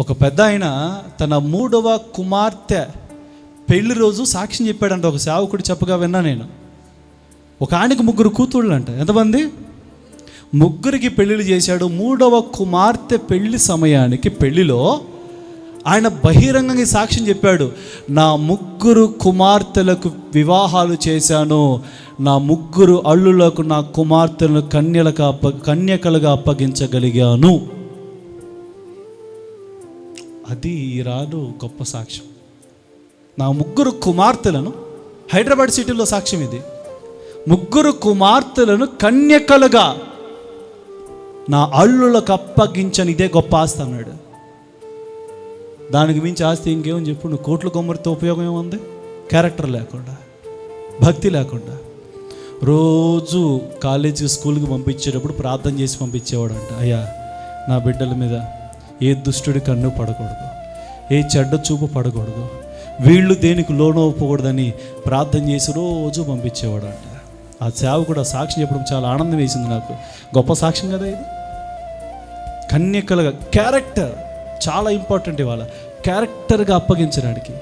ఒక పెద్ద ఆయన తన 3వ కుమార్తె పెళ్లి రోజు సాక్ష్యం చెప్పాడంట. ఒక సేవకుడు చెప్పగా విన్నా నేను. ఒక ఆయనకి 3 కూతుళ్ళు అంట. ఎంతమంది? 3కి పెళ్ళిళ్ళు చేశాడు. 3వ కుమార్తె పెళ్లి సమయానికి పెళ్లిలో ఆయన బహిరంగంగా సాక్ష్యం చెప్పాడు. నా 3 కుమార్తెలకు వివాహాలు చేశాను, నా 3 అల్లులకు నా కుమార్తెలను కన్యకలుగా అప్పగించగలిగాను. అది రాను గొప్ప సాక్ష్యం. నా 3 కుమార్తెలను, హైదరాబాద్ సిటీలో సాక్ష్యం ఇది, 3 కుమార్తెలను కన్యకలుగా నా అల్లులకు అప్పగించని, ఇదే గొప్ప ఆస్తి అన్నాడు. దానికి మించి ఆస్తి ఇంకేమని చెప్పు. నువ్వు కోట్లు కొమ్మరితో ఉపయోగం ఏముంది? క్యారెక్టర్ లేకుండా, భక్తి లేకుండా. రోజు కాలేజీ స్కూల్కి పంపించేటప్పుడు ప్రార్థన చేసి పంపించేవాడు అంట. అయ్యా, నా బిడ్డల మీద ఏ దుష్టుడి కన్ను పడకూడదు, ఏ చెడ్డ చూపు పడకూడదు, వీళ్ళు దేనికి లోనవ్వకూడదని ప్రార్థన చేసి రోజు పంపించేవాడు అంట. ఆ సేవకుడు ఆ సాక్ష్యం చెప్పడం చాలా ఆనందం వేసింది నాకు. గొప్ప సాక్ష్యం కదా ఇది. కన్యకలుగా, క్యారెక్టర్ చాలా ఇంపార్టెంట్. ఇవాళ క్యారెక్టర్గా అప్పగించడానికి